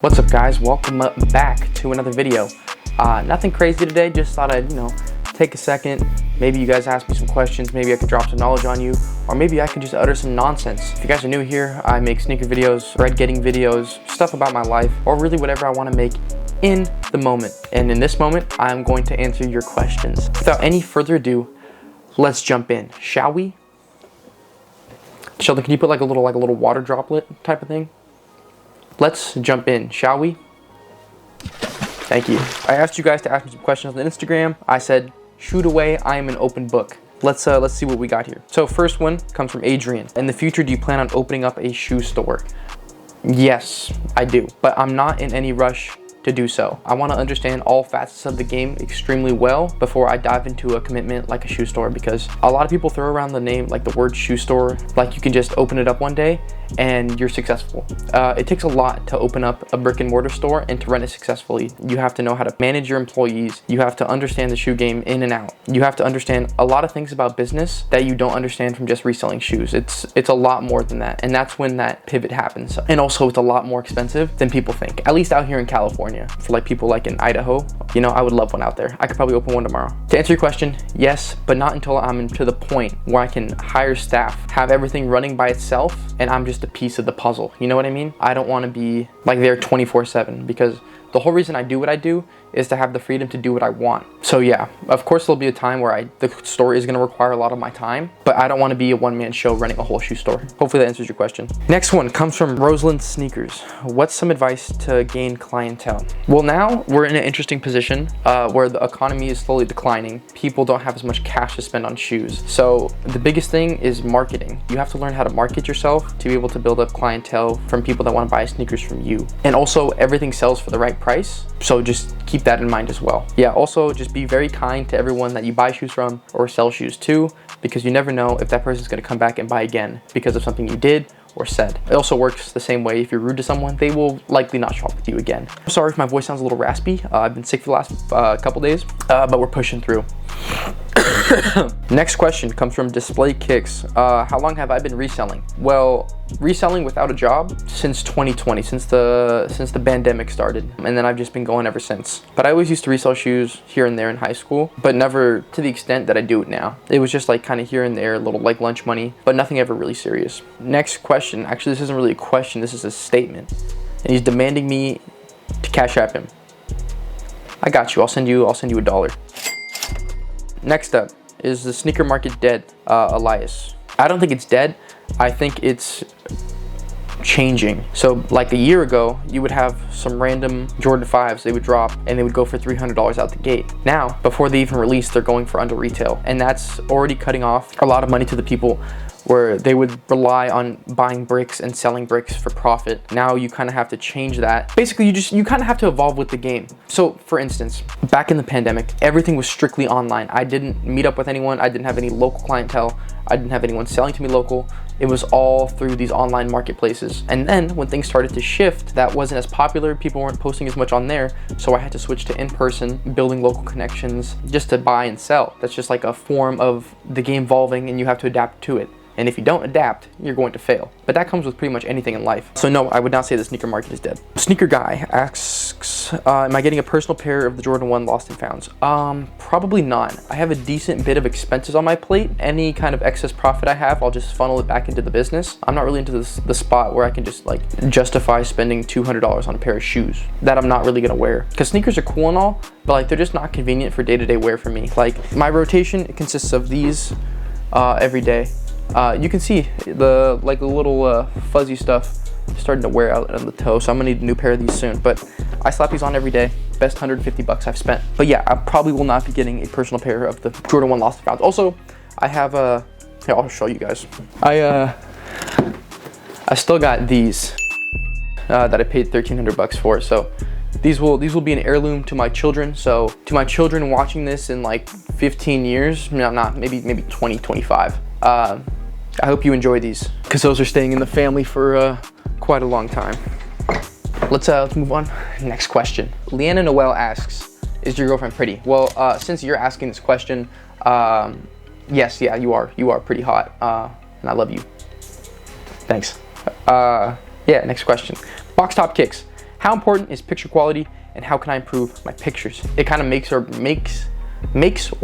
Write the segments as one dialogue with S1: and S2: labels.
S1: What's up guys, welcome back to another video. Nothing crazy today, just thought I'd, take a second. Maybe you guys ask me some questions, maybe I could drop some knowledge on you, or maybe I could just utter some nonsense. If you guys are new here, I make sneaker videos, bread getting videos, stuff about my life, or really whatever I want to make in the moment. And in this moment, I'm going to answer your questions. Without any further ado, let's jump in, shall we? Sheldon, can you put like a little water droplet type of thing? Let's jump in, shall we? Thank you. I asked you guys to ask me some questions on Instagram. I said, shoot away, I am an open book. Let's see what we got here. So first one comes from Adrian. In the future, do you plan on opening up a shoe store? Yes, I do, but I'm not in any rush to do so. I want to understand all facets of the game extremely well before I dive into a commitment like a shoe store, because a lot of people throw around the name, like the word shoe store, like you can just open it up one day and you're successful. It takes a lot to open up a brick and mortar store and to run it successfully. You have to know how to manage your employees. You have to understand the shoe game in and out. You have to understand a lot of things about business that you don't understand from just reselling shoes. It's a lot more than that, and that's when that pivot happens. And also it's a lot more expensive than people think, at least out here in California. For like people like in Idaho, I would love one out there. I could probably open one tomorrow. To answer your question, yes, but not until I'm to the point where I can hire staff, have everything running by itself, and I'm just a piece of the puzzle. You know what I mean? I don't want to be like there 24/7, because the whole reason I do what I do is to have the freedom to do what I want. So yeah, of course there'll be a time where the store is going to require a lot of my time, but I don't want to be a one-man show running a whole shoe store. Hopefully that answers your question. Next one comes from Rosalind Sneakers. What's some advice to gain clientele? Well, now we're in an interesting position where the economy is slowly declining. People don't have as much cash to spend on shoes. So the biggest thing is marketing. You have to learn how to market yourself to be able to build up clientele from people that want to buy sneakers from you. And also everything sells for the right price. So just keep that in mind as well. Yeah, also just be very kind to everyone that you buy shoes from or sell shoes to, because you never know if that person's going to come back and buy again because of something you did or said. It also works the same way. If you're rude to someone, they will likely not shop with you again. I'm sorry if my voice sounds a little raspy. I've been sick for the last couple days, but we're pushing through. Next question comes from Display Kicks. How long have I been reselling? Well, reselling without a job since 2020, since the pandemic started, and then I've just been going ever since. But I always used to resell shoes here and there in high school, but never to the extent that I do it now. It was just like kind of here and there, a little like lunch money, but nothing ever really serious. Next question, actually this isn't really a question, this is a statement, and he's demanding me to Cash App him. I got you. I'll send you $1. Next up, is the sneaker market dead? Elias. I don't think it's dead. I think it's changing. So like a year ago, you would have some random Jordan 5s, they would drop and they would go for $300 out the gate. Now, before they even release, they're going for under retail. And that's already cutting off a lot of money to the people where they would rely on buying bricks and selling bricks for profit. Now you kind of have to change that. Basically, you kind of have to evolve with the game. So for instance, back in the pandemic, everything was strictly online. I didn't meet up with anyone. I didn't have any local clientele. I didn't have anyone selling to me local. It was all through these online marketplaces. And then when things started to shift, that wasn't as popular. People weren't posting as much on there. So I had to switch to in-person, building local connections just to buy and sell. That's just like a form of the game evolving, and you have to adapt to it. And if you don't adapt, you're going to fail. But that comes with pretty much anything in life. So no, I would not say the sneaker market is dead. Sneaker Guy asks, am I getting a personal pair of the Jordan 1 Lost and Founds? Probably not. I have a decent bit of expenses on my plate. Any kind of excess profit I have, I'll just funnel it back into the business. I'm not really into the spot where I can just like justify spending $200 on a pair of shoes that I'm not really gonna wear. Because sneakers are cool and all, but like they're just not convenient for day-to-day wear for me. Like my rotation, it consists of these every day. You can see the little fuzzy stuff starting to wear out on the toe, so I'm gonna need a new pair of these soon. But I slap these on every day. Best $150 I've spent. But yeah, I probably will not be getting a personal pair of the Jordan 1 Lost and Found. Also, I have here, I'll show you guys. I still got these that I paid $1,300 for. So these will be an heirloom to my children. So to my children watching this in like 15 years, maybe 20, 25. I hope you enjoy these, because those are staying in the family for quite a long time. Let's move on. Next question. Leanna Noel asks, is your girlfriend pretty? Well, since you're asking this question, yes, yeah, you are pretty hot, and I love you. Thanks. Yeah, next question. Box Top Kicks. How important is picture quality, and how can I improve my pictures? It kind of makes or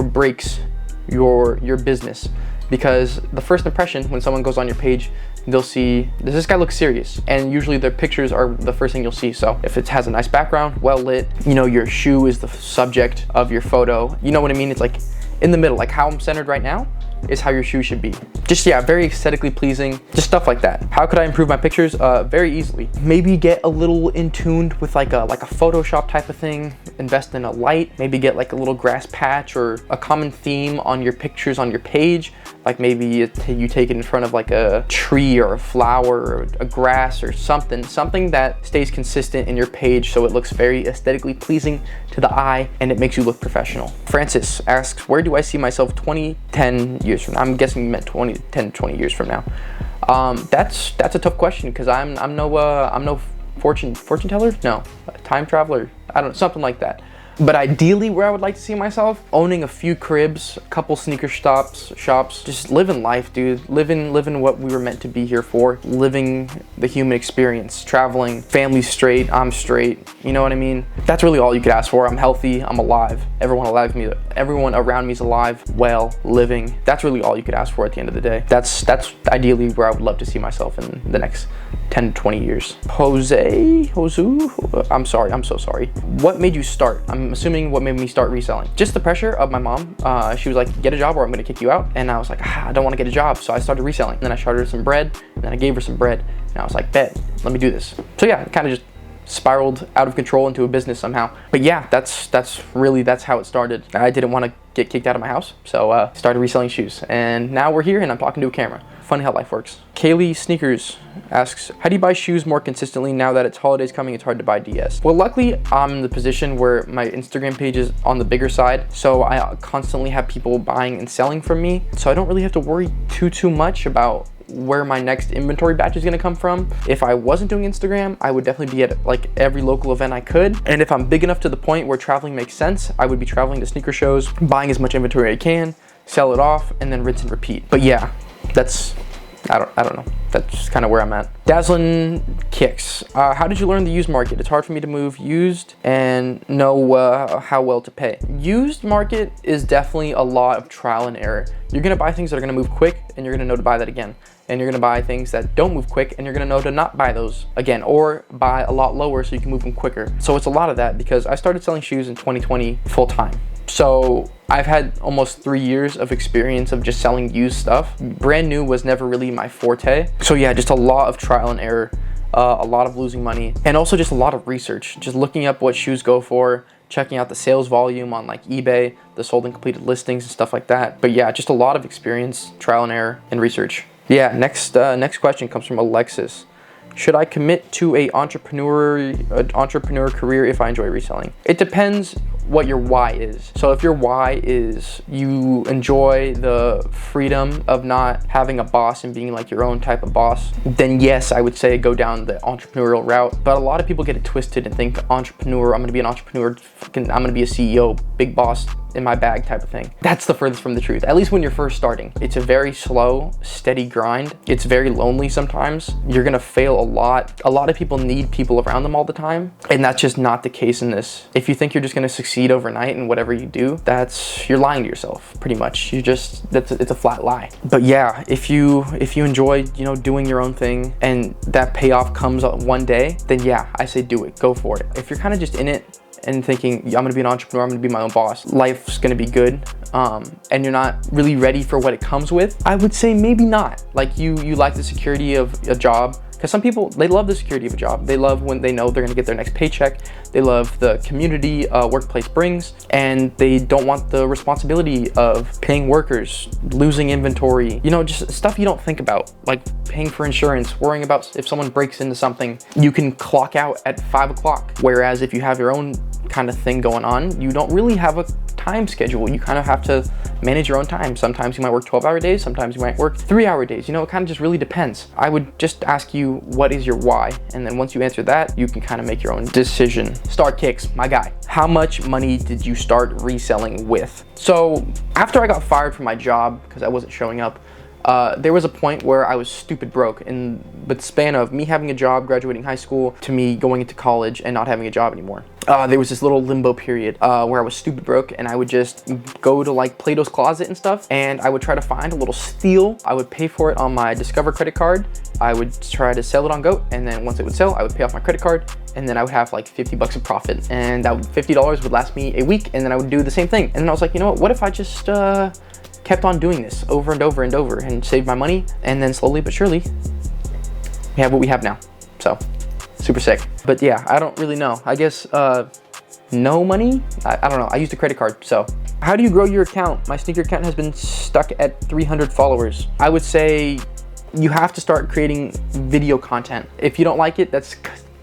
S1: breaks your business, because the first impression when someone goes on your page, they'll see, does this guy look serious? And usually their pictures are the first thing you'll see. So if it has a nice background, well lit, you know, your shoe is the subject of your photo, you know what I mean? It's like in the middle, like how I'm centered right now is how your shoe should be. Just, yeah, very aesthetically pleasing, just stuff like that. How could I improve my pictures? Very easily. Maybe get a little in tuned with like a Photoshop type of thing, invest in a light, maybe get like a little grass patch or a common theme on your pictures on your page. Like maybe you take it in front of like a tree or a flower or a grass or something that stays consistent in your page so it looks very aesthetically pleasing to the eye and it makes you look professional. Francis asks, where do I see myself 10 years from now? I'm guessing you meant 10 to 20 years from now. That's a tough question, because I'm no fortune teller, no, time traveler, I don't know, something like that. But ideally, where I would like to see myself, owning a few cribs, a couple sneaker shops, just living life, dude. Living what we were meant to be here for. Living the human experience, traveling, family straight, I'm straight. You know what I mean? That's really all you could ask for. I'm healthy, I'm alive. Everyone around me is alive, well, living. That's really all you could ask for at the end of the day. That's ideally where I would love to see myself in the next 10 to 20 years. Josu, I'm sorry, I'm so sorry. What made you start? I'm assuming what made me start reselling. Just the pressure of my mom. She was like, get a job or I'm gonna kick you out. And I was like, I don't wanna get a job. So I started reselling. And then I charged her some bread, and then I gave her some bread. And I was like, bet, let me do this. So yeah, it kind of just spiraled out of control into a business somehow. But yeah, that's how it started. I didn't want to get kicked out of my house, so started reselling shoes. And now we're here and I'm talking to a camera. Funny how life works. Kaylee Sneakers asks, how do you buy shoes more consistently now that it's holidays coming? It's hard to buy DS. Well, luckily I'm in the position where my Instagram page is on the bigger side, so I constantly have people buying and selling from me, so I don't really have to worry too much about where my next inventory batch is gonna come from. If I wasn't doing Instagram, I would definitely be at like every local event I could. And if I'm big enough to the point where traveling makes sense, I would be traveling to sneaker shows, buying as much inventory I can, sell it off, and then rinse and repeat. But yeah, I don't know. That's kind of where I'm at. Dazzlin Kicks. How did you learn the used market? It's hard for me to move used and know how well to pay. Used market is definitely a lot of trial and error. You're gonna buy things that are gonna move quick, and you're gonna know to buy that again. And you're gonna buy things that don't move quick, and you're gonna know to not buy those again, or buy a lot lower so you can move them quicker. So it's a lot of that, because I started selling shoes in 2020 full time. So I've had almost 3 years of experience of just selling used stuff. Brand new was never really my forte. So yeah, just a lot of trial and error, a lot of losing money, and also just a lot of research. Just looking up what shoes go for, checking out the sales volume on like eBay, the sold and completed listings and stuff like that. But yeah, just a lot of experience, trial and error, and research. Yeah, next question comes from Alexis. Should I commit to an entrepreneur career if I enjoy reselling? It depends what your why is. So if your why is you enjoy the freedom of not having a boss and being like your own type of boss, then yes, I would say go down the entrepreneurial route. But a lot of people get it twisted and think entrepreneur, I'm gonna be an entrepreneur, I'm gonna be a CEO, big boss in my bag type of thing. That's the furthest from the truth, at least when you're first starting. It's a very slow, steady grind. It's very lonely sometimes. You're gonna fail a lot. A lot of people need people around them all the time, and that's just not the case in this. If you think you're just gonna succeed overnight in whatever you do, you're lying to yourself, pretty much. It's a flat lie. But yeah, if you enjoy, doing your own thing and that payoff comes one day, then yeah, I say do it, go for it. If you're kind of just in it and thinking, I'm gonna be an entrepreneur, I'm gonna be my own boss, life's gonna be good, and you're not really ready for what it comes with, I would say maybe not. Like you like the security of a job, because some people, they love the security of a job. They love when they know they're gonna get their next paycheck. They love the community workplace brings, and they don't want the responsibility of paying workers, losing inventory, just stuff you don't think about, like paying for insurance, worrying about if someone breaks into something, you can clock out at 5 o'clock. Whereas if you have your own kind of thing going on, you don't really have a time schedule. You kind of have to manage your own time. Sometimes you might work 12-hour days, sometimes you might work 3-hour days. It kind of just really depends. I would just ask you, what is your why? And then once you answer that, you can kind of make your own decision. Start Kicks, my guy. How much money did you start reselling with? So after I got fired from my job because I wasn't showing up, There was a point where I was stupid broke in the span of me having a job, graduating high school, to me going into college and not having a job anymore. There was this little limbo period where I was stupid broke, and I would just go to like Plato's Closet and stuff, and I would try to find a little steal. I would pay for it on my Discover credit card. I would try to sell it on Goat, and then once it would sell, I would pay off my credit card, and then I would have like 50 bucks of profit, and that $50 would last me a week, and then I would do the same thing. And then I was like, you know what if I just kept on doing this over and over and over and saved my money, and then slowly but surely we have what we have now. So super sick. But yeah, I don't really know. I guess no money. I don't know. I used a credit card. So how do you grow your account? My sneaker account has been stuck at 300 followers. I would say you have to start creating video content. If you don't like it, that's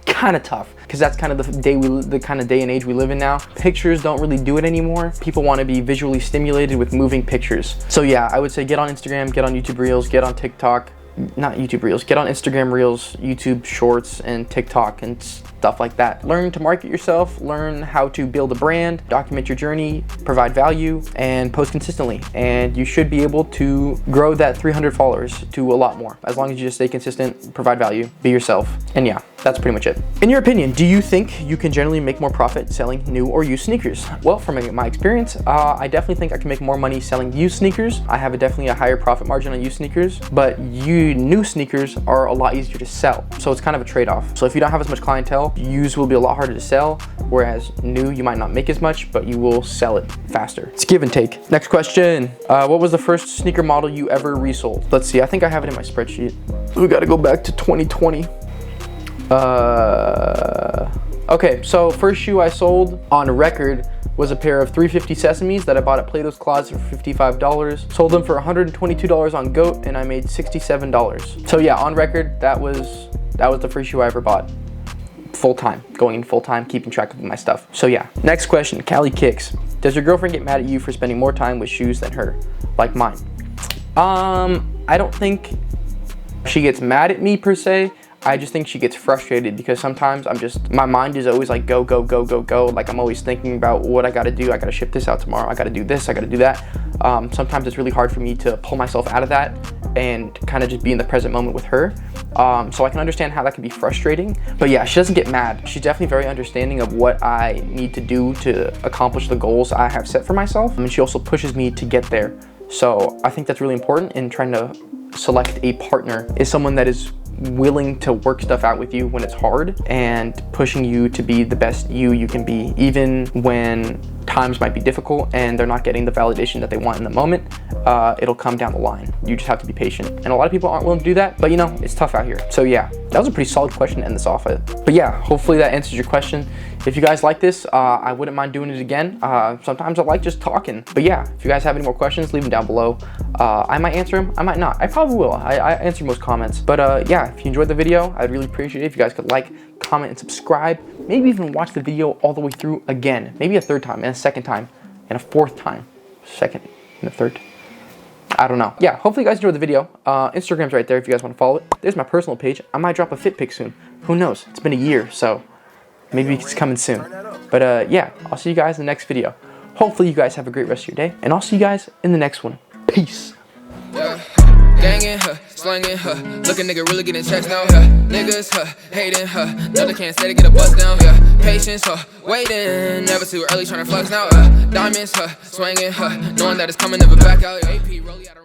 S1: kind of tough, because that's kind of the kind of day and age we live in now. Pictures don't really do it anymore. People want to be visually stimulated with moving pictures. So yeah, I would say get on Instagram, get on YouTube Reels, get on TikTok. Not YouTube Reels, get on Instagram Reels, YouTube Shorts, and TikTok and stuff like that. Learn to market yourself, learn how to build a brand, document your journey, provide value, and post consistently. And you should be able to grow that 300 followers to a lot more, as long as you just stay consistent, provide value, be yourself. And yeah, that's pretty much it. In your opinion, do you think you can generally make more profit selling new or used sneakers? Well, from my experience, I definitely think I can make more money selling used sneakers. I have definitely a higher profit margin on used sneakers, but new sneakers are a lot easier to sell. So it's kind of a trade-off. So if you don't have as much clientele, used will be a lot harder to sell, whereas new, you might not make as much, but you will sell it faster. It's give and take. Next question. What was the first sneaker model you ever resold? Let's see, I think I have it in my spreadsheet. We gotta go back to 2020. Okay, so first shoe I sold on record was a pair of 350 Sesames that I bought at Plato's Closet for $55. Sold them for $122 on Goat, and I made $67. So yeah, on record, that was the first shoe I ever bought. Full-time, going in full-time, keeping track of my stuff. So yeah, next question, Callie Kicks. Does your girlfriend get mad at you for spending more time with shoes than her, like mine? I don't think she gets mad at me per se. I just think she gets frustrated, because sometimes my mind is always like go, go, go, go, go. Like I'm always thinking about what I gotta do. I gotta ship this out tomorrow. I gotta do this, I gotta do that. Sometimes it's really hard for me to pull myself out of that and kind of just be in the present moment with her. So I can understand how that can be frustrating. But yeah, she doesn't get mad. She's definitely very understanding of what I need to do to accomplish the goals I have set for myself. And she also pushes me to get there. So I think that's really important in trying to select a partner, is someone that is willing to work stuff out with you when it's hard and pushing you to be the best you can be, even when times might be difficult and they're not getting the validation that they want in the moment. It'll come down the line. You just have to be patient. And a lot of people aren't willing to do that, but you know, it's tough out here. So yeah, that was a pretty solid question to end this off with. But yeah, hopefully that answers your question. If you guys like this, I wouldn't mind doing it again. Sometimes I like just talking. But yeah, if you guys have any more questions, leave them down below. I might answer them, I might not. I probably will. I answer most comments. But yeah, if you enjoyed the video, I'd really appreciate it if you guys could like, comment, and subscribe. Maybe even watch the video all the way through again. Maybe a third time, and a second time, and a fourth time. Second and a third. I don't know. Yeah, hopefully you guys enjoyed the video. Instagram's right there if you guys want to follow it. There's my personal page. I might drop a fit pic soon. Who knows? It's been a year, so maybe it's coming soon. But yeah, I'll see you guys in the next video. Hopefully you guys have a great rest of your day, and I'll see you guys in the next one. Peace.
S2: Gangin' her, slangin' her, lookin' nigga really getting checks now. Niggas hating her, no they can't say to get a bust down. Patience waiting, never too early tryna flex now. Diamonds swinging her, knowing that it's coming never back out. AP rollie out.